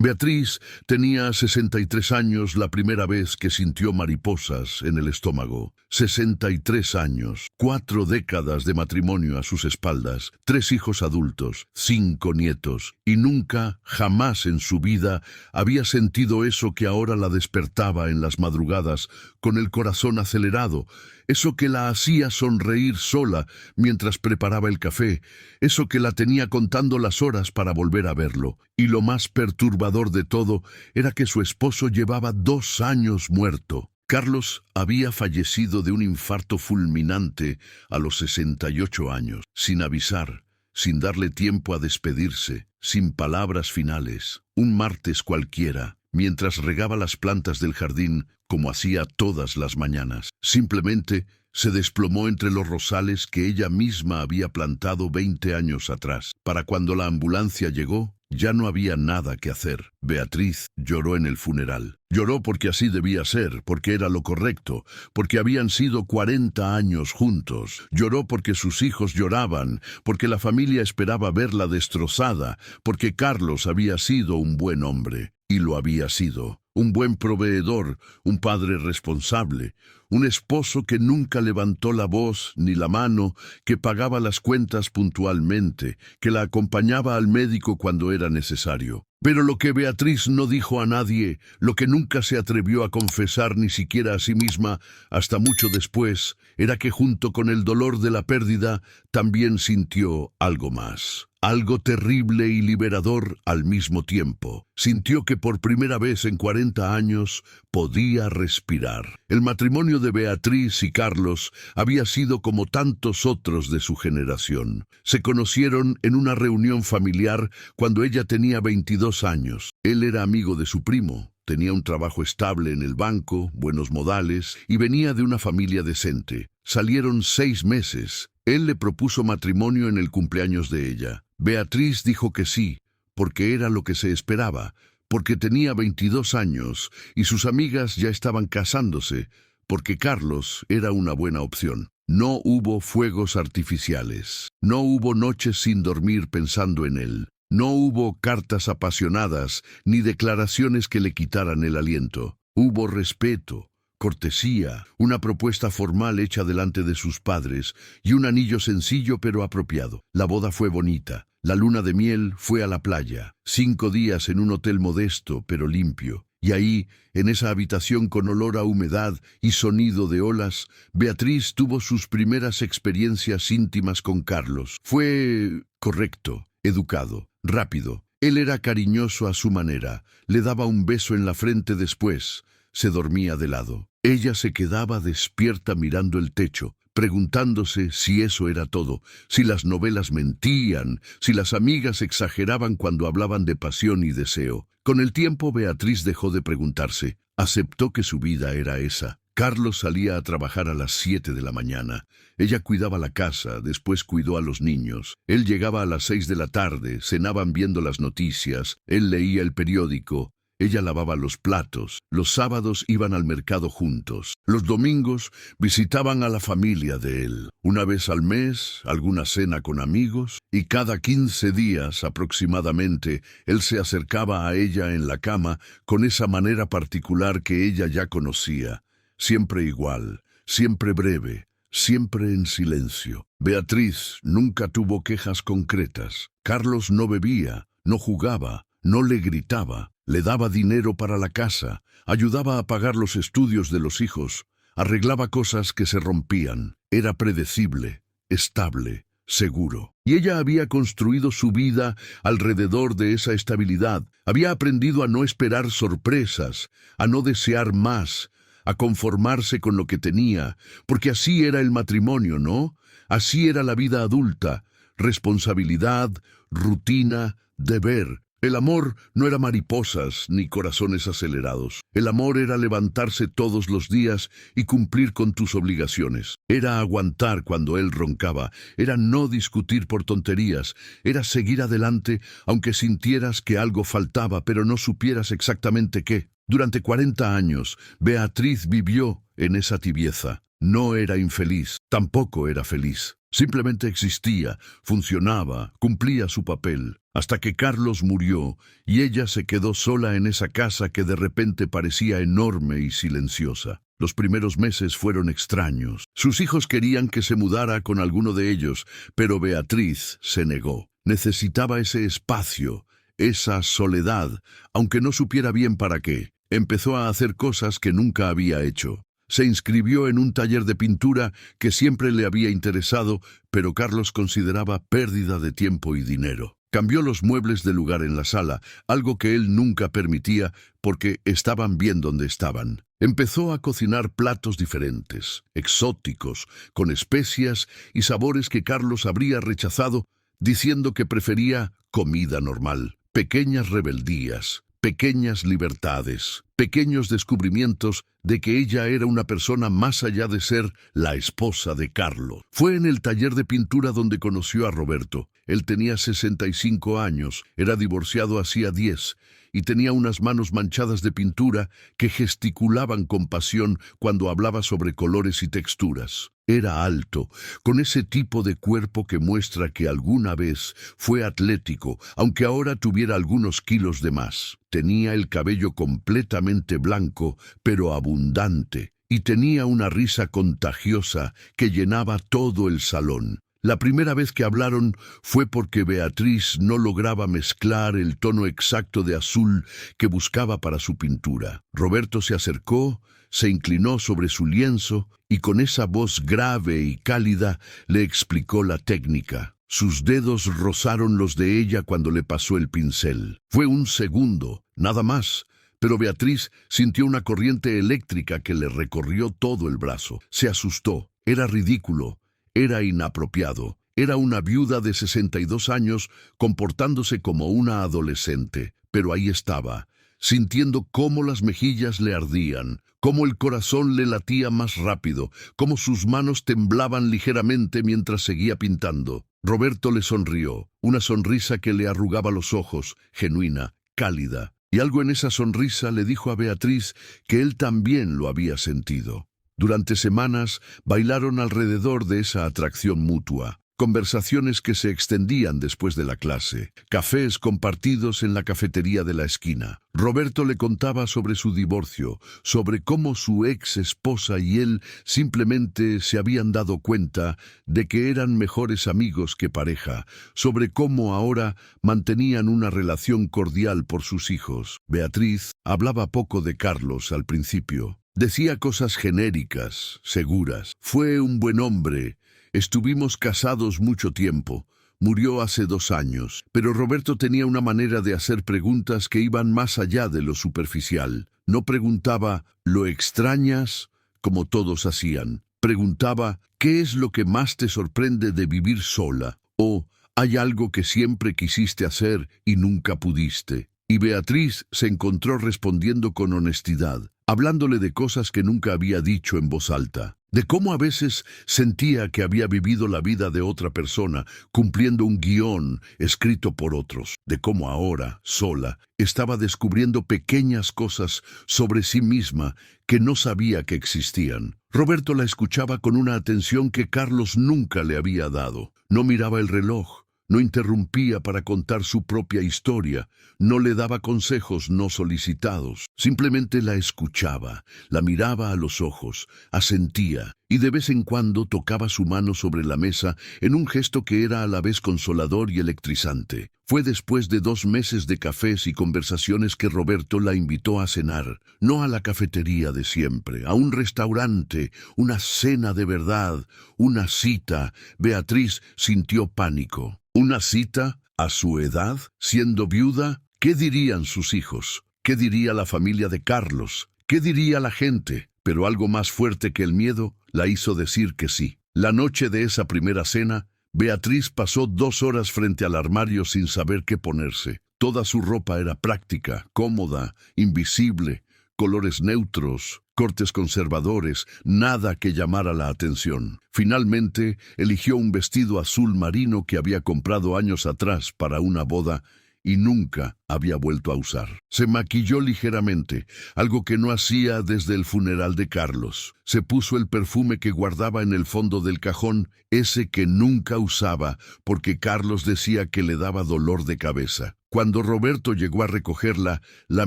Beatriz tenía 63 años la primera vez que sintió mariposas en el estómago. 63 años, 4 décadas de matrimonio a sus espaldas, 3 hijos adultos, 5 nietos, y nunca, jamás en su vida, había sentido eso que ahora la despertaba en las madrugadas, con el corazón acelerado, eso que la hacía sonreír sola mientras preparaba el café, eso que la tenía contando las horas para volver a verlo. Y lo más perturbador de todo era que su esposo llevaba 2 años muerto. Carlos había fallecido de un infarto fulminante a los 68 años, sin avisar, sin darle tiempo a despedirse, sin palabras finales. Un martes cualquiera, mientras regaba las plantas del jardín, como hacía todas las mañanas. Simplemente se desplomó entre los rosales que ella misma había plantado 20 años atrás. Para cuando la ambulancia llegó, ya no había nada que hacer. Beatriz lloró en el funeral. Lloró porque así debía ser, porque era lo correcto, porque habían sido 40 años juntos. Lloró porque sus hijos lloraban, porque la familia esperaba verla destrozada, porque Carlos había sido un buen hombre, y lo había sido. Un buen proveedor, un padre responsable, un esposo que nunca levantó la voz ni la mano, que pagaba las cuentas puntualmente, que la acompañaba al médico cuando era necesario. Pero lo que Beatriz no dijo a nadie, lo que nunca se atrevió a confesar ni siquiera a sí misma hasta mucho después, era que junto con el dolor de la pérdida también sintió algo más. Algo terrible y liberador al mismo tiempo. Sintió que por primera vez en 40 años podía respirar. El matrimonio de Beatriz y Carlos había sido como tantos otros de su generación. Se conocieron en una reunión familiar cuando ella tenía 22 años. Él era amigo de su primo. Tenía un trabajo estable en el banco, buenos modales, y venía de una familia decente. Salieron 6 meses. Él le propuso matrimonio en el cumpleaños de ella. Beatriz dijo que sí, porque era lo que se esperaba, porque tenía 22 años y sus amigas ya estaban casándose, porque Carlos era una buena opción. No hubo fuegos artificiales, no hubo noches sin dormir pensando en él, no hubo cartas apasionadas ni declaraciones que le quitaran el aliento. Hubo respeto, cortesía, una propuesta formal hecha delante de sus padres y un anillo sencillo pero apropiado. La boda fue bonita. La luna de miel fue a la playa, 5 días en un hotel modesto pero limpio. Y ahí, en esa habitación con olor a humedad y sonido de olas, Beatriz tuvo sus primeras experiencias íntimas con Carlos. Fue correcto, educado, rápido. Él era cariñoso a su manera, le daba un beso en la frente después, se dormía de lado. Ella se quedaba despierta mirando el techo, preguntándose si eso era todo, si las novelas mentían, si las amigas exageraban cuando hablaban de pasión y deseo. Con el tiempo Beatriz dejó de preguntarse, aceptó que su vida era esa. Carlos salía a trabajar a las 7 de la mañana. Ella cuidaba la casa, después cuidó a los niños. Él llegaba a las 6 de la tarde, cenaban viendo las noticias, él leía el periódico. Ella lavaba los platos, los sábados iban al mercado juntos, los domingos visitaban a la familia de él, una vez al mes, alguna cena con amigos, y cada 15 días aproximadamente él se acercaba a ella en la cama con esa manera particular que ella ya conocía, siempre igual, siempre breve, siempre en silencio. Beatriz nunca tuvo quejas concretas. Carlos no bebía, no jugaba, no le gritaba. Le daba dinero para la casa, ayudaba a pagar los estudios de los hijos, arreglaba cosas que se rompían. Era predecible, estable, seguro. Y ella había construido su vida alrededor de esa estabilidad. Había aprendido a no esperar sorpresas, a no desear más, a conformarse con lo que tenía, porque así era el matrimonio, ¿no? Así era la vida adulta, responsabilidad, rutina, deber. El amor no era mariposas ni corazones acelerados. El amor era levantarse todos los días y cumplir con tus obligaciones. Era aguantar cuando él roncaba. Era no discutir por tonterías. Era seguir adelante aunque sintieras que algo faltaba, pero no supieras exactamente qué. Durante 40 años, Beatriz vivió en esa tibieza. No era infeliz, tampoco era feliz. Simplemente existía, funcionaba, cumplía su papel. hasta que Carlos murió y ella se quedó sola en esa casa que de repente parecía enorme y silenciosa. Los primeros meses fueron extraños. Sus hijos querían que se mudara con alguno de ellos, pero Beatriz se negó. Necesitaba ese espacio, esa soledad, aunque no supiera bien para qué. Empezó a hacer cosas que nunca había hecho. Se inscribió en un taller de pintura que siempre le había interesado, pero Carlos consideraba pérdida de tiempo y dinero. Cambió los muebles de lugar en la sala, algo que él nunca permitía porque estaban bien donde estaban. Empezó a cocinar platos diferentes, exóticos, con especias y sabores que Carlos habría rechazado, diciendo que prefería comida normal. Pequeñas rebeldías, pequeñas libertades, pequeños descubrimientos de que ella era una persona más allá de ser la esposa de Carlos. Fue en el taller de pintura donde conoció a Roberto. Él tenía 65 años, era divorciado hacía 10 y tenía unas manos manchadas de pintura que gesticulaban con pasión cuando hablaba sobre colores y texturas. Era alto, con ese tipo de cuerpo que muestra que alguna vez fue atlético, aunque ahora tuviera algunos kilos de más. Tenía el cabello completamente blanco, pero abundante, y tenía una risa contagiosa que llenaba todo el salón. La primera vez que hablaron fue porque Beatriz no lograba mezclar el tono exacto de azul que buscaba para su pintura. Roberto se acercó, se inclinó sobre su lienzo y con esa voz grave y cálida le explicó la técnica. Sus dedos rozaron los de ella cuando le pasó el pincel. Fue un segundo, nada más, pero Beatriz sintió una corriente eléctrica que le recorrió todo el brazo. Se asustó. Era ridículo. Era inapropiado. Era una viuda de 62 años comportándose como una adolescente. Pero ahí estaba, sintiendo cómo las mejillas le ardían, cómo el corazón le latía más rápido, cómo sus manos temblaban ligeramente mientras seguía pintando. Roberto le sonrió, una sonrisa que le arrugaba los ojos, genuina, cálida. Y algo en esa sonrisa le dijo a Beatriz que él también lo había sentido. Durante semanas bailaron alrededor de esa atracción mutua, conversaciones que se extendían después de la clase, cafés compartidos en la cafetería de la esquina. Roberto le contaba sobre su divorcio, sobre cómo su ex esposa y él simplemente se habían dado cuenta de que eran mejores amigos que pareja, sobre cómo ahora mantenían una relación cordial por sus hijos. Beatriz hablaba poco de Carlos al principio. Decía cosas genéricas, seguras. Fue un buen hombre. Estuvimos casados mucho tiempo. Murió hace 2 años. Pero Roberto tenía una manera de hacer preguntas que iban más allá de lo superficial. No preguntaba, ¿lo extrañas?, como todos hacían. Preguntaba, ¿qué es lo que más te sorprende de vivir sola? O, ¿hay algo que siempre quisiste hacer y nunca pudiste? Y Beatriz se encontró respondiendo con honestidad, hablándole de cosas que nunca había dicho en voz alta, de cómo a veces sentía que había vivido la vida de otra persona, cumpliendo un guión escrito por otros, de cómo ahora, sola, estaba descubriendo pequeñas cosas sobre sí misma que no sabía que existían. Roberto la escuchaba con una atención que Carlos nunca le había dado. No miraba el reloj. No interrumpía para contar su propia historia, no le daba consejos no solicitados, simplemente la escuchaba, la miraba a los ojos, asentía y de vez en cuando tocaba su mano sobre la mesa en un gesto que era a la vez consolador y electrizante. Fue después de 2 meses de cafés y conversaciones que Roberto la invitó a cenar, no a la cafetería de siempre, a un restaurante, una cena de verdad, una cita. Beatriz sintió pánico. ¿Una cita? ¿A su edad? ¿Siendo viuda? ¿Qué dirían sus hijos? ¿Qué diría la familia de Carlos? ¿Qué diría la gente? Pero algo más fuerte que el miedo la hizo decir que sí. La noche de esa primera cena, Beatriz pasó 2 horas frente al armario sin saber qué ponerse. Toda su ropa era práctica, cómoda, invisible, colores neutros, cortes conservadores, nada que llamara la atención. Finalmente, eligió un vestido azul marino que había comprado años atrás para una boda y nunca había vuelto a usar. Se maquilló ligeramente, algo que no hacía desde el funeral de Carlos. Se puso el perfume que guardaba en el fondo del cajón, ese que nunca usaba porque Carlos decía que le daba dolor de cabeza. Cuando Roberto llegó a recogerla, la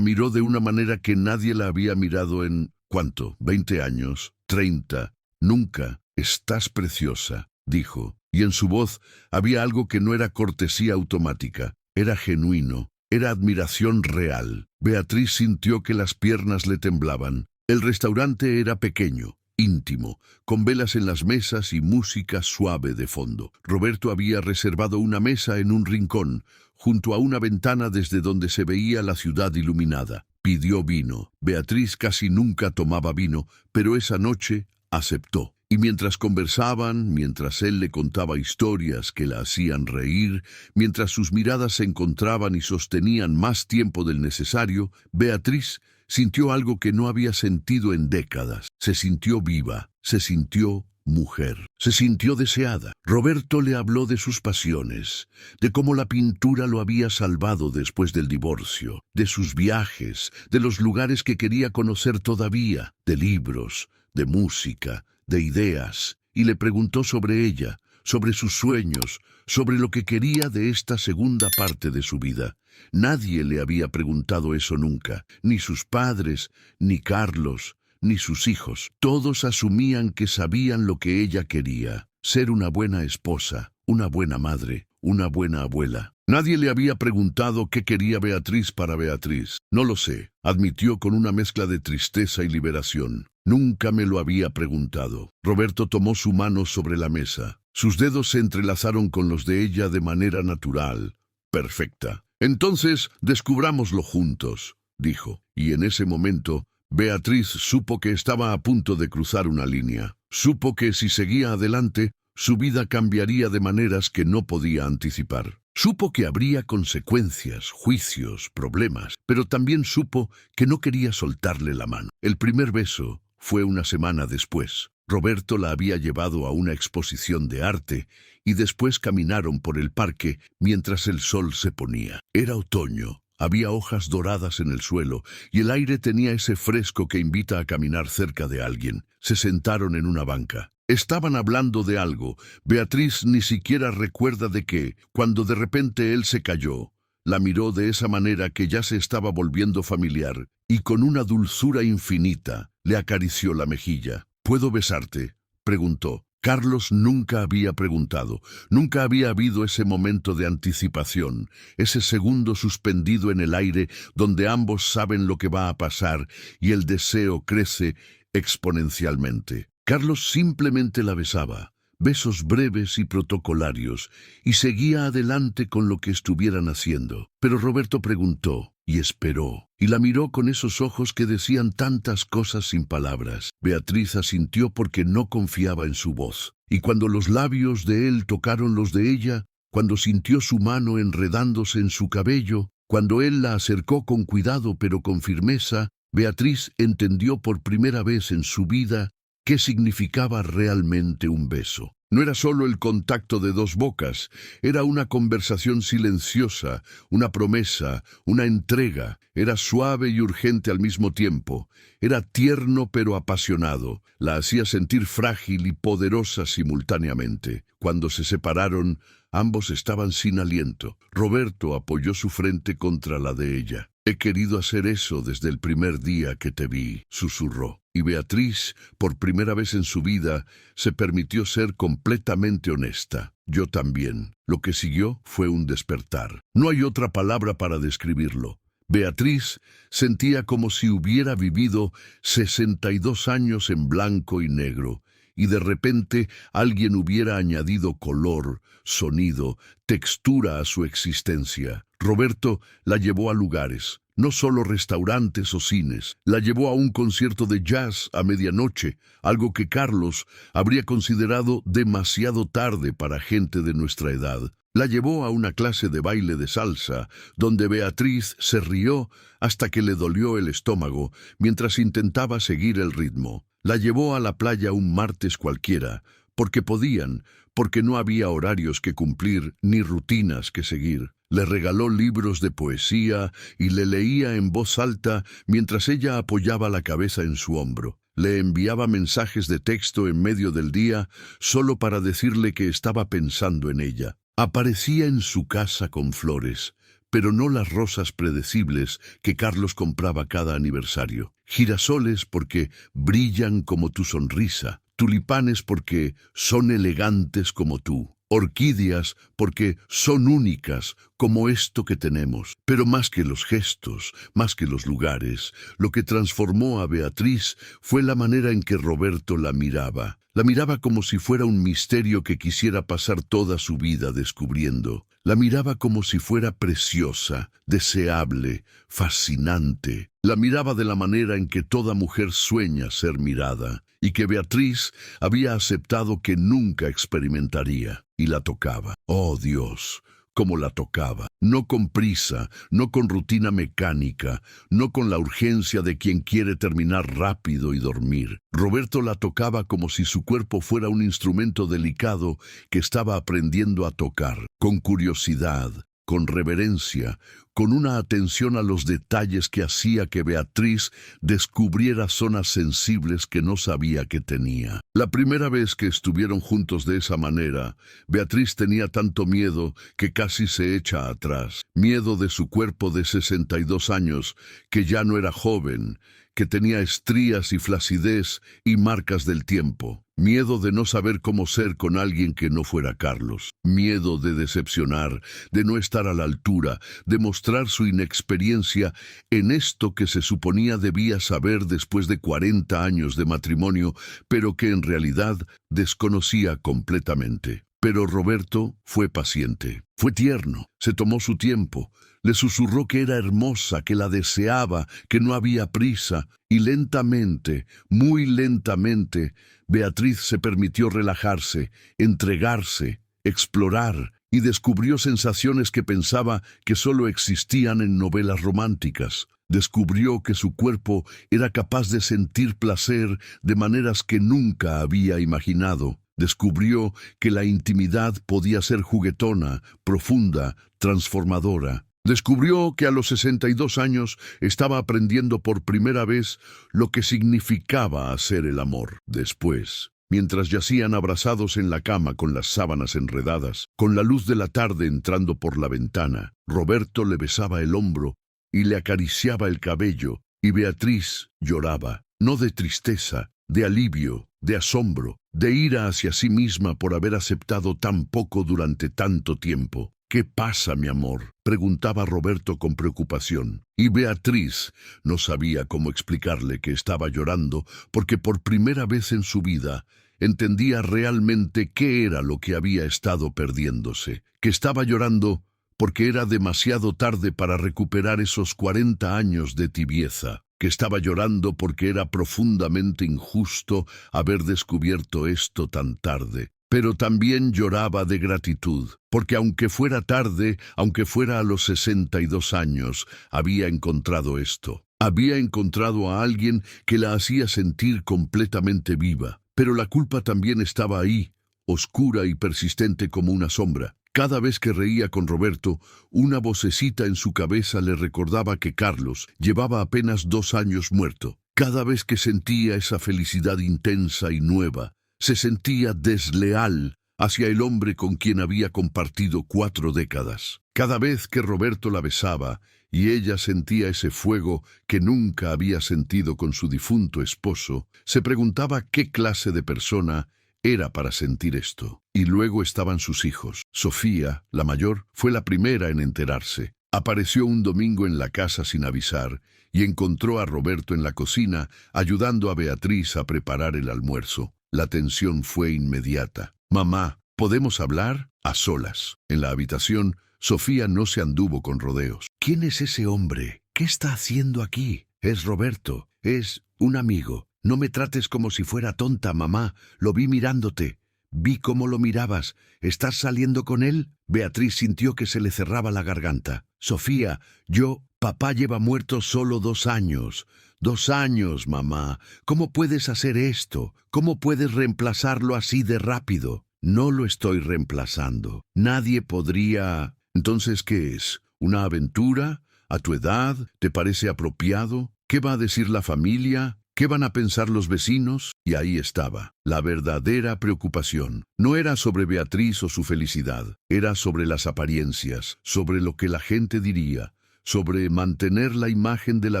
miró de una manera que nadie la había mirado en, ¿cuánto? ¿20 años? ¿30? Nunca. «Estás preciosa», dijo, y en su voz había algo que no era cortesía automática, era genuino, era admiración real. Beatriz sintió que las piernas le temblaban. El restaurante era pequeño, íntimo, con velas en las mesas y música suave de fondo. Roberto había reservado una mesa en un rincón, junto a una ventana desde donde se veía la ciudad iluminada. Pidió vino. Beatriz casi nunca tomaba vino, pero esa noche aceptó. Y mientras conversaban, mientras él le contaba historias que la hacían reír, mientras sus miradas se encontraban y sostenían más tiempo del necesario, Beatriz sintió algo que no había sentido en décadas. Se sintió viva, se sintió mujer, se sintió deseada. Roberto le habló de sus pasiones, de cómo la pintura lo había salvado después del divorcio, de sus viajes, de los lugares que quería conocer todavía, de libros, de música, de ideas, y le preguntó sobre ella, sobre sus sueños, sobre lo que quería de esta segunda parte de su vida. Nadie le había preguntado eso nunca, ni sus padres, ni Carlos, ni sus hijos. Todos asumían que sabían lo que ella quería, ser una buena esposa, una buena madre, una buena abuela. Nadie le había preguntado qué quería Beatriz para Beatriz. No lo sé, admitió con una mezcla de tristeza y liberación. Nunca me lo había preguntado. Roberto tomó su mano sobre la mesa. Sus dedos se entrelazaron con los de ella de manera natural, perfecta. Entonces, descubrámoslo juntos, dijo. Y en ese momento, Beatriz supo que estaba a punto de cruzar una línea. Supo que si seguía adelante, su vida cambiaría de maneras que no podía anticipar. Supo que habría consecuencias, juicios, problemas, pero también supo que no quería soltarle la mano. El primer beso fue una semana después. Roberto la había llevado a una exposición de arte y después caminaron por el parque mientras el sol se ponía. Era otoño, había hojas doradas en el suelo y el aire tenía ese fresco que invita a caminar cerca de alguien. Se sentaron en una banca. Estaban hablando de algo. Beatriz ni siquiera recuerda de qué, cuando de repente él se calló. La miró de esa manera que ya se estaba volviendo familiar y con una dulzura infinita le acarició la mejilla. «¿Puedo besarte?», preguntó. Carlos nunca había preguntado, nunca había habido ese momento de anticipación, ese segundo suspendido en el aire donde ambos saben lo que va a pasar y el deseo crece exponencialmente. Carlos simplemente la besaba, besos breves y protocolarios, y seguía adelante con lo que estuvieran haciendo. Pero Roberto preguntó y esperó, y la miró con esos ojos que decían tantas cosas sin palabras. Beatriz asintió porque no confiaba en su voz, y cuando los labios de él tocaron los de ella, cuando sintió su mano enredándose en su cabello, cuando él la acercó con cuidado pero con firmeza, Beatriz entendió por primera vez en su vida qué significaba realmente un beso. No era solo el contacto de dos bocas, era una conversación silenciosa, una promesa, una entrega. Era suave y urgente al mismo tiempo. Era tierno pero apasionado. La hacía sentir frágil y poderosa simultáneamente. Cuando se separaron, ambos estaban sin aliento. Roberto apoyó su frente contra la de ella. «He querido hacer eso desde el primer día que te vi», susurró. Y Beatriz, por primera vez en su vida, se permitió ser completamente honesta. «Yo también». Lo que siguió fue un despertar. No hay otra palabra para describirlo. Beatriz sentía como si hubiera vivido 62 años en blanco y negro, y de repente alguien hubiera añadido color, sonido, textura a su existencia. Roberto la llevó a lugares, no solo restaurantes o cines, la llevó a un concierto de jazz a medianoche, algo que Carlos habría considerado demasiado tarde para gente de nuestra edad. La llevó a una clase de baile de salsa, donde Beatriz se rió hasta que le dolió el estómago mientras intentaba seguir el ritmo. La llevó a la playa un martes cualquiera, porque podían, porque no había horarios que cumplir ni rutinas que seguir. Le regaló libros de poesía y le leía en voz alta mientras ella apoyaba la cabeza en su hombro. Le enviaba mensajes de texto en medio del día solo para decirle que estaba pensando en ella. Aparecía en su casa con flores, pero no las rosas predecibles que Carlos compraba cada aniversario. Girasoles porque brillan como tu sonrisa, tulipanes porque son elegantes como tú. Orquídeas porque son únicas como esto que tenemos. Pero más que los gestos, más que los lugares, lo que transformó a Beatriz fue la manera en que Roberto la miraba. La miraba como si fuera un misterio que quisiera pasar toda su vida descubriendo. La miraba como si fuera preciosa, deseable, fascinante. La miraba de la manera en que toda mujer sueña ser mirada, y que Beatriz había aceptado que nunca experimentaría. Y la tocaba. ¡Oh, Dios! Cómo la tocaba. No con prisa, no con rutina mecánica, no con la urgencia de quien quiere terminar rápido y dormir. Roberto la tocaba como si su cuerpo fuera un instrumento delicado que estaba aprendiendo a tocar, con curiosidad, con reverencia, con una atención a los detalles que hacía que Beatriz descubriera zonas sensibles que no sabía que tenía. La primera vez que estuvieron juntos de esa manera, Beatriz tenía tanto miedo que casi se echa atrás. Miedo de su cuerpo de 62 años, que ya no era joven, que tenía estrías y flacidez y marcas del tiempo. Miedo de no saber cómo ser con alguien que no fuera Carlos. Miedo de decepcionar, de no estar a la altura, de mostrar su inexperiencia en esto que se suponía debía saber después de 40 años de matrimonio, pero que en realidad desconocía completamente. Pero Roberto fue paciente, fue tierno, se tomó su tiempo, le susurró que era hermosa, que la deseaba, que no había prisa, y lentamente, muy lentamente, Beatriz se permitió relajarse, entregarse, explorar, y descubrió sensaciones que pensaba que solo existían en novelas románticas. Descubrió que su cuerpo era capaz de sentir placer de maneras que nunca había imaginado. Descubrió que la intimidad podía ser juguetona, profunda, transformadora. Descubrió que a los 62 años estaba aprendiendo por primera vez lo que significaba hacer el amor. Después, mientras yacían abrazados en la cama con las sábanas enredadas, con la luz de la tarde entrando por la ventana, Roberto le besaba el hombro y le acariciaba el cabello, y Beatriz lloraba, no de tristeza, de alivio, de asombro, de ira hacia sí misma por haber aceptado tan poco durante tanto tiempo. «¿Qué pasa, mi amor?», preguntaba Roberto con preocupación. Y Beatriz no sabía cómo explicarle que estaba llorando porque por primera vez en su vida entendía realmente qué era lo que había estado perdiéndose. Que estaba llorando porque era demasiado tarde para recuperar esos 40 años de tibieza. Que estaba llorando porque era profundamente injusto haber descubierto esto tan tarde. Pero también lloraba de gratitud, porque aunque fuera tarde, aunque fuera a los 62 años, había encontrado esto. Había encontrado a alguien que la hacía sentir completamente viva. Pero la culpa también estaba ahí, oscura y persistente como una sombra. Cada vez que reía con Roberto, una vocecita en su cabeza le recordaba que Carlos llevaba apenas 2 años muerto. Cada vez que sentía esa felicidad intensa y nueva, se sentía desleal hacia el hombre con quien había compartido 4 décadas. Cada vez que Roberto la besaba y ella sentía ese fuego que nunca había sentido con su difunto esposo, se preguntaba qué clase de persona era para sentir esto. Y luego estaban sus hijos. Sofía, la mayor, fue la primera en enterarse. Apareció un domingo en la casa sin avisar y encontró a Roberto en la cocina ayudando a Beatriz a preparar el almuerzo. La tensión fue inmediata. «Mamá, ¿podemos hablar?», a solas. En la habitación, Sofía no se anduvo con rodeos. «¿Quién es ese hombre? ¿Qué está haciendo aquí?». «Es Roberto. Es un amigo. No me trates como si fuera tonta, mamá. Lo vi mirándote. Vi cómo lo mirabas. ¿Estás saliendo con él?». Beatriz sintió que se le cerraba la garganta. «Sofía, yo, Papá lleva muerto solo 2 años. 2 años, mamá. ¿Cómo puedes hacer esto? ¿Cómo puedes reemplazarlo así de rápido? No lo estoy reemplazando. Nadie podría... Entonces, ¿qué es? ¿Una aventura? ¿A tu edad? ¿Te parece apropiado? ¿Qué va a decir la familia? ¿Qué van a pensar los vecinos? Y ahí estaba, la verdadera preocupación. No era sobre Beatriz o su felicidad, era sobre las apariencias, sobre lo que la gente diría, sobre mantener la imagen de la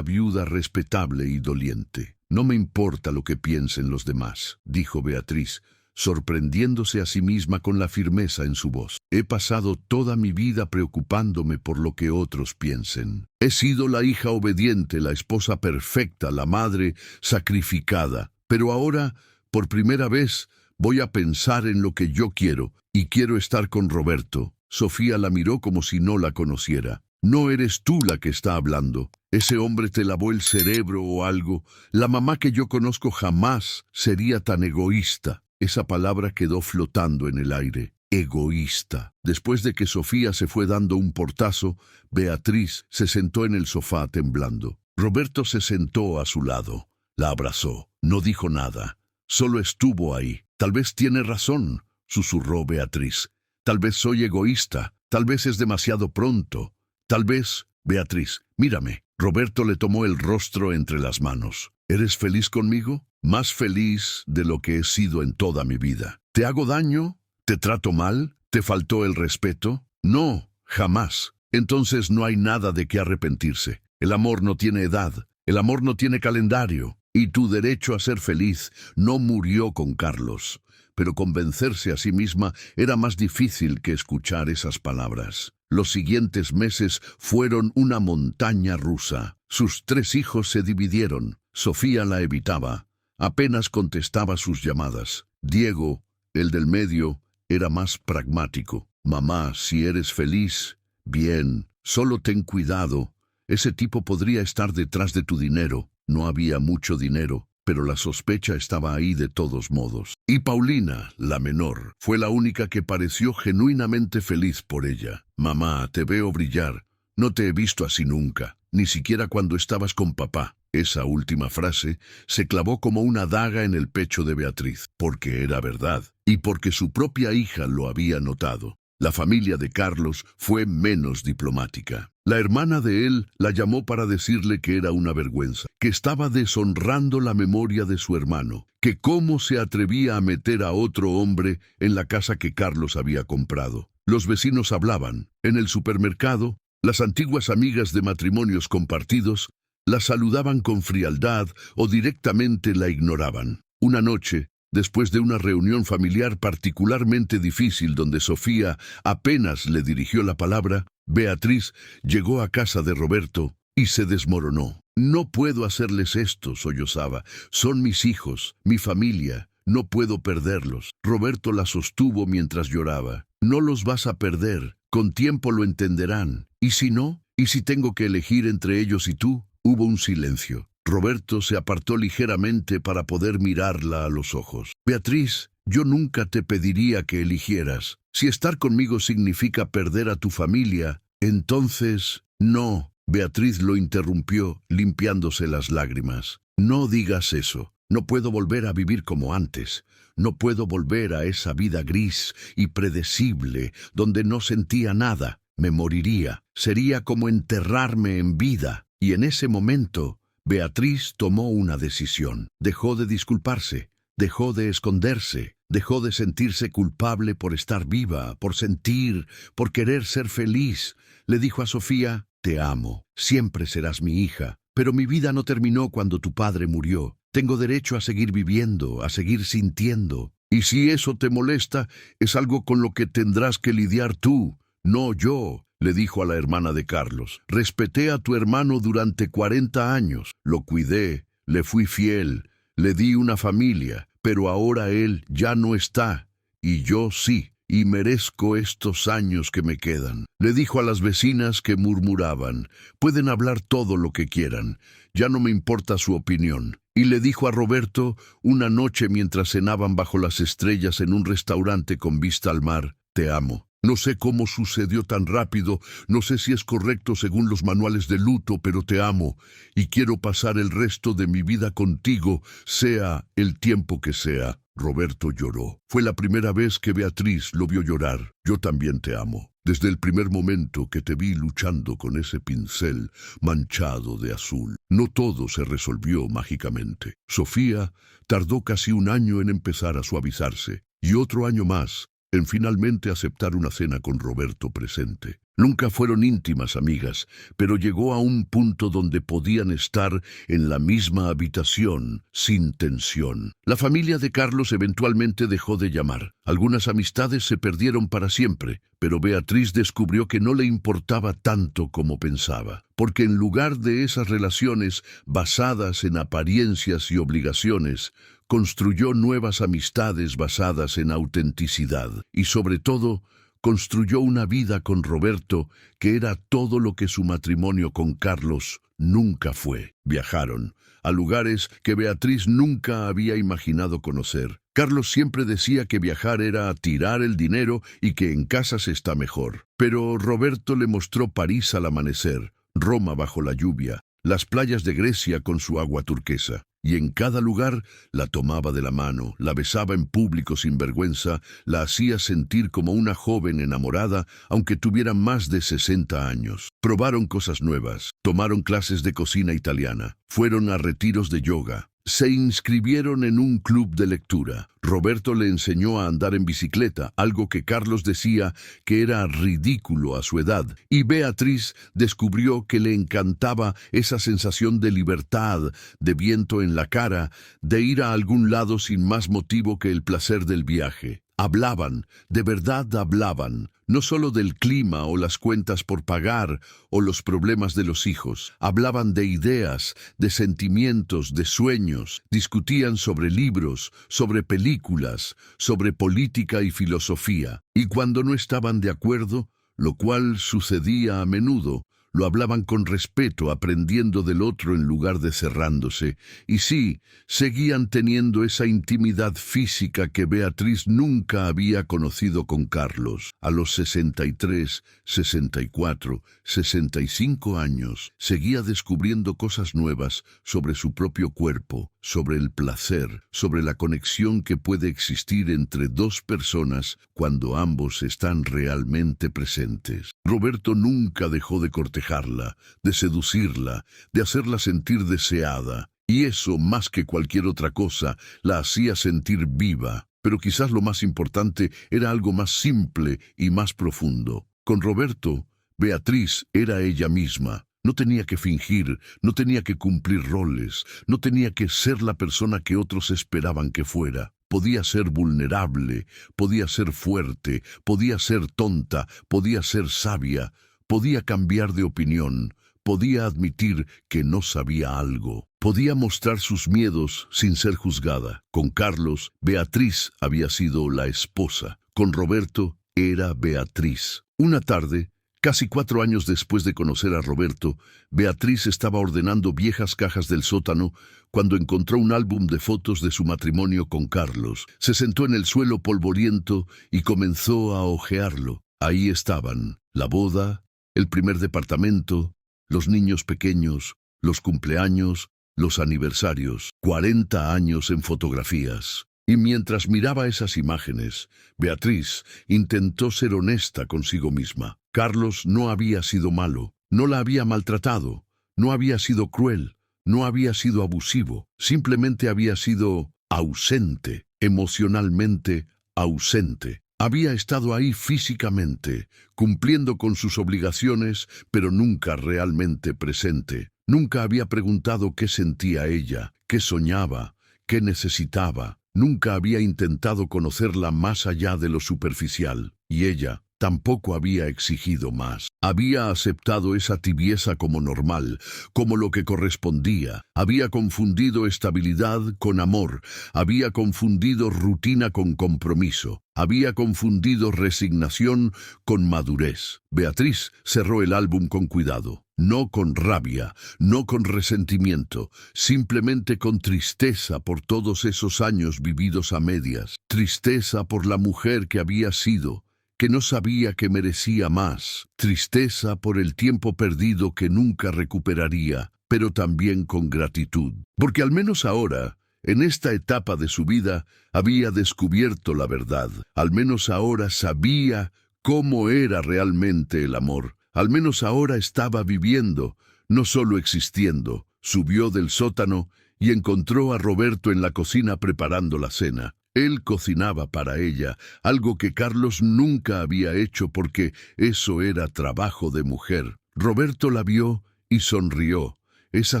viuda respetable y doliente. No me importa lo que piensen los demás, dijo Beatriz, sorprendiéndose a sí misma con la firmeza en su voz. He pasado toda mi vida preocupándome por lo que otros piensen. He sido la hija obediente, la esposa perfecta, la madre sacrificada. Pero ahora, por primera vez, voy a pensar en lo que yo quiero, y quiero estar con Roberto. Sofía la miró como si no la conociera. No eres tú la que está hablando. Ese hombre te lavó el cerebro o algo. La mamá que yo conozco jamás sería tan egoísta. Esa palabra quedó flotando en el aire. Egoísta. Después de que Sofía se fue dando un portazo, Beatriz se sentó en el sofá temblando. Roberto se sentó a su lado. La abrazó. No dijo nada. Solo estuvo ahí. Tal vez tiene razón, susurró Beatriz. Tal vez soy egoísta. Tal vez es demasiado pronto. Tal vez... Beatriz, mírame. Roberto le tomó el rostro entre las manos. ¿Eres feliz conmigo? Más feliz de lo que he sido en toda mi vida. ¿Te hago daño? ¿Te trato mal? ¿Te faltó el respeto? No, jamás. Entonces no hay nada de qué arrepentirse. El amor no tiene edad. El amor no tiene calendario. Y tu derecho a ser feliz no murió con Carlos. Pero convencerse a sí misma era más difícil que escuchar esas palabras. Los siguientes meses fueron una montaña rusa. Sus 3 hijos se dividieron. Sofía la evitaba. Apenas contestaba sus llamadas. Diego, el del medio, era más pragmático. Mamá, si eres feliz, bien, solo ten cuidado. Ese tipo podría estar detrás de tu dinero. No había mucho dinero, pero la sospecha estaba ahí de todos modos. Y Paulina, la menor, fue la única que pareció genuinamente feliz por ella. Mamá, te veo brillar. No te he visto así nunca, ni siquiera cuando estabas con papá. Esa última frase se clavó como una daga en el pecho de Beatriz, porque era verdad, y porque su propia hija lo había notado. La familia de Carlos fue menos diplomática. La hermana de él la llamó para decirle que era una vergüenza, que estaba deshonrando la memoria de su hermano, que cómo se atrevía a meter a otro hombre en la casa que Carlos había comprado. Los vecinos hablaban. En el supermercado, las antiguas amigas de matrimonios compartidos la saludaban con frialdad o directamente la ignoraban. Una noche, después de una reunión familiar particularmente difícil donde Sofía apenas le dirigió la palabra, Beatriz llegó a casa de Roberto y se desmoronó. No puedo hacerles esto, sollozaba. Son mis hijos, mi familia. No puedo perderlos. Roberto la sostuvo mientras lloraba. No los vas a perder. Con tiempo lo entenderán. ¿Y si no? ¿Y si tengo que elegir entre ellos y tú? Hubo un silencio. Roberto se apartó ligeramente para poder mirarla a los ojos. Beatriz, yo nunca te pediría que eligieras. Si estar conmigo significa perder a tu familia, entonces... No. Beatriz lo interrumpió, limpiándose las lágrimas. No digas eso. No puedo volver a vivir como antes. No puedo volver a esa vida gris y predecible, donde no sentía nada. Me moriría. Sería como enterrarme en vida. Y en ese momento, Beatriz tomó una decisión. Dejó de disculparse, dejó de esconderse, dejó de sentirse culpable por estar viva, por sentir, por querer ser feliz. Le dijo a Sofía, te amo, siempre serás mi hija, pero mi vida no terminó cuando tu padre murió. Tengo derecho a seguir viviendo, a seguir sintiendo. Y si eso te molesta, es algo con lo que tendrás que lidiar tú, no yo. Le dijo a la hermana de Carlos. Respeté a tu hermano durante 40 años. Lo cuidé, le fui fiel, le di una familia, pero ahora él ya no está, y yo sí, y merezco estos años que me quedan. Le dijo a las vecinas que murmuraban. Pueden hablar todo lo que quieran, ya no me importa su opinión. Y le dijo a Roberto, una noche mientras cenaban bajo las estrellas en un restaurante con vista al mar, te amo. No sé cómo sucedió tan rápido, no sé si es correcto según los manuales de luto, pero te amo y quiero pasar el resto de mi vida contigo, sea el tiempo que sea. Roberto lloró. Fue la primera vez que Beatriz lo vio llorar. Yo también te amo. Desde el primer momento que te vi luchando con ese pincel manchado de azul. No todo se resolvió mágicamente. Sofía tardó casi un año en empezar a suavizarse, y otro año más en finalmente aceptar una cena con Roberto presente. Nunca fueron íntimas amigas, pero llegó a un punto donde podían estar en la misma habitación, sin tensión. La familia de Carlos eventualmente dejó de llamar. Algunas amistades se perdieron para siempre, pero Beatriz descubrió que no le importaba tanto como pensaba, porque en lugar de esas relaciones basadas en apariencias y obligaciones, construyó nuevas amistades basadas en autenticidad y, sobre todo, construyó una vida con Roberto que era todo lo que su matrimonio con Carlos nunca fue. Viajaron a lugares que Beatriz nunca había imaginado conocer. Carlos siempre decía que viajar era tirar el dinero y que en casa se está mejor. Pero Roberto le mostró París al amanecer, Roma bajo la lluvia, las playas de Grecia con su agua turquesa. Y en cada lugar la tomaba de la mano, la besaba en público sin vergüenza, la hacía sentir como una joven enamorada, aunque tuviera más de 60 años. Probaron cosas nuevas, tomaron clases de cocina italiana, fueron a retiros de yoga, se inscribieron en un club de lectura. Roberto le enseñó a andar en bicicleta, algo que Carlos decía que era ridículo a su edad, y Beatriz descubrió que le encantaba esa sensación de libertad, de viento en la cara, de ir a algún lado sin más motivo que el placer del viaje. Hablaban, de verdad hablaban, no solo del clima o las cuentas por pagar o los problemas de los hijos. Hablaban de ideas, de sentimientos, de sueños. Discutían sobre libros, sobre películas, sobre política y filosofía. Y cuando no estaban de acuerdo, lo cual sucedía a menudo, lo hablaban con respeto, aprendiendo del otro en lugar de cerrándose. Y sí, seguían teniendo esa intimidad física que Beatriz nunca había conocido con Carlos. A los 63, 64, 65 años, seguía descubriendo cosas nuevas sobre su propio cuerpo, sobre el placer, sobre la conexión que puede existir entre dos personas cuando ambos están realmente presentes. Roberto nunca dejó de cortejarla, de seducirla, de hacerla sentir deseada, y eso, más que cualquier otra cosa, la hacía sentir viva. Pero quizás lo más importante era algo más simple y más profundo. Con Roberto, Beatriz era ella misma. No tenía que fingir, no tenía que cumplir roles, no tenía que ser la persona que otros esperaban que fuera. Podía ser vulnerable, podía ser fuerte, podía ser tonta, podía ser sabia, podía cambiar de opinión, podía admitir que no sabía algo, podía mostrar sus miedos sin ser juzgada. Con Carlos, Beatriz había sido la esposa. Con Roberto, era Beatriz. Una tarde, casi 4 años después de conocer a Roberto, Beatriz estaba ordenando viejas cajas del sótano cuando encontró un álbum de fotos de su matrimonio con Carlos. Se sentó en el suelo polvoriento y comenzó a hojearlo. Ahí estaban: la boda, el primer departamento, los niños pequeños, los cumpleaños, los aniversarios, 40 años en fotografías. Y mientras miraba esas imágenes, Beatriz intentó ser honesta consigo misma. Carlos no había sido malo, no la había maltratado, no había sido cruel, no había sido abusivo, simplemente había sido ausente, emocionalmente ausente. Había estado ahí físicamente, cumpliendo con sus obligaciones, pero nunca realmente presente. Nunca había preguntado qué sentía ella, qué soñaba, qué necesitaba. Nunca había intentado conocerla más allá de lo superficial, y ella tampoco había exigido más. Había aceptado esa tibieza como normal, como lo que correspondía. Había confundido estabilidad con amor, había confundido rutina con compromiso, había confundido resignación con madurez. Beatriz cerró el álbum con cuidado. No con rabia, no con resentimiento, simplemente con tristeza por todos esos años vividos a medias, tristeza por la mujer que había sido, que no sabía que merecía más, tristeza por el tiempo perdido que nunca recuperaría, pero también con gratitud, porque al menos ahora, en esta etapa de su vida, había descubierto la verdad. Al menos ahora sabía cómo era realmente el amor. Al menos ahora estaba viviendo, no solo existiendo. Subió del sótano y encontró a Roberto en la cocina preparando la cena. Él cocinaba para ella, algo que Carlos nunca había hecho porque eso era trabajo de mujer. Roberto la vio y sonrió, esa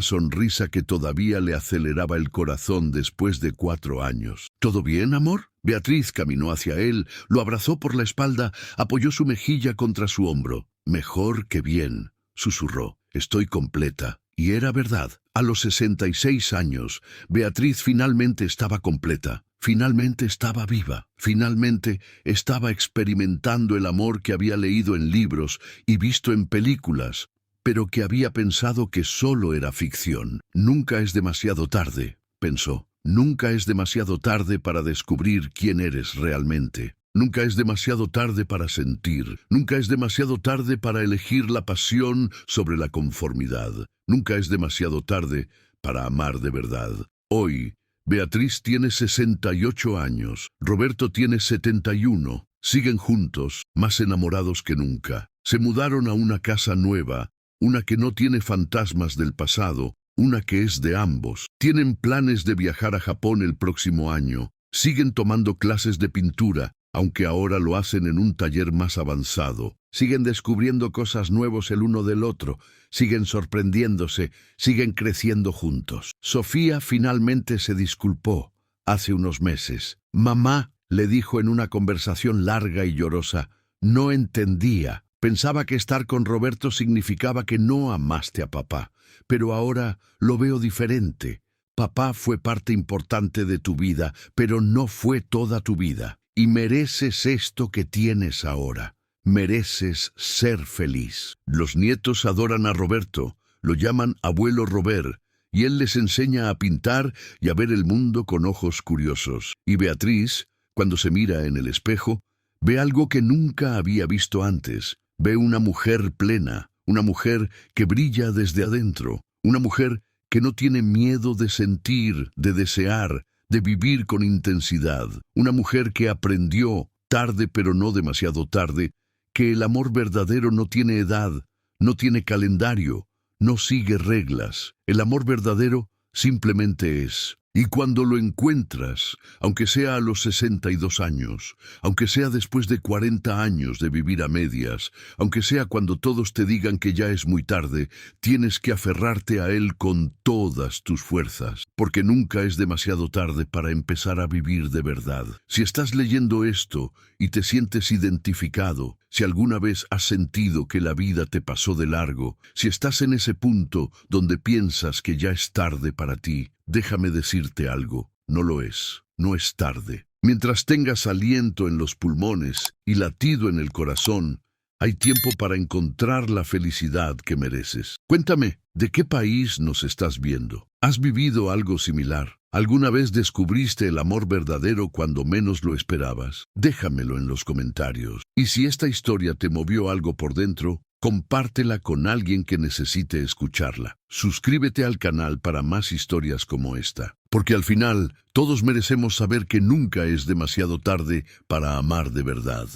sonrisa que todavía le aceleraba el corazón después de 4 años. ¿Todo bien, amor? Beatriz caminó hacia él, lo abrazó por la espalda, apoyó su mejilla contra su hombro. Mejor que bien, susurró. Estoy completa. Y era verdad. A los 66 años, Beatriz finalmente estaba completa. Finalmente estaba viva, finalmente estaba experimentando el amor que había leído en libros y visto en películas, pero que había pensado que solo era ficción. Nunca es demasiado tarde, pensó. Nunca es demasiado tarde para descubrir quién eres realmente. Nunca es demasiado tarde para sentir. Nunca es demasiado tarde para elegir la pasión sobre la conformidad. Nunca es demasiado tarde para amar de verdad. Hoy, Beatriz tiene 68 años, Roberto tiene 71, siguen juntos, más enamorados que nunca. Se mudaron a una casa nueva, una que no tiene fantasmas del pasado, una que es de ambos. Tienen planes de viajar a Japón el próximo año, siguen tomando clases de pintura, aunque ahora lo hacen en un taller más avanzado. Siguen descubriendo cosas nuevas el uno del otro, siguen sorprendiéndose, siguen creciendo juntos. Sofía finalmente se disculpó hace unos meses. Mamá, le dijo en una conversación larga y llorosa, no entendía. Pensaba que estar con Roberto significaba que no amaste a papá, pero ahora lo veo diferente. Papá fue parte importante de tu vida, pero no fue toda tu vida. Y mereces esto que tienes ahora. Mereces ser feliz. Los nietos adoran a Roberto, lo llaman abuelo Robert, y él les enseña a pintar y a ver el mundo con ojos curiosos. Y Beatriz, cuando se mira en el espejo, ve algo que nunca había visto antes. Ve una mujer plena, una mujer que brilla desde adentro, una mujer que no tiene miedo de sentir, de desear, de vivir con intensidad, una mujer que aprendió, tarde pero no demasiado tarde, que el amor verdadero no tiene edad, no tiene calendario, no sigue reglas. El amor verdadero simplemente es. Y cuando lo encuentras, aunque sea a los 62 años, aunque sea después de 40 años de vivir a medias, aunque sea cuando todos te digan que ya es muy tarde, tienes que aferrarte a él con todas tus fuerzas, porque nunca es demasiado tarde para empezar a vivir de verdad. Si estás leyendo esto y te sientes identificado, si alguna vez has sentido que la vida te pasó de largo, si estás en ese punto donde piensas que ya es tarde para ti, déjame decirte algo, no lo es, no es tarde. Mientras tengas aliento en los pulmones y latido en el corazón, hay tiempo para encontrar la felicidad que mereces. Cuéntame, ¿de qué país nos estás viendo? ¿Has vivido algo similar? ¿Alguna vez descubriste el amor verdadero cuando menos lo esperabas? Déjamelo en los comentarios. Y si esta historia te movió algo por dentro, compártela con alguien que necesite escucharla. Suscríbete al canal para más historias como esta, porque al final todos merecemos saber que nunca es demasiado tarde para amar de verdad.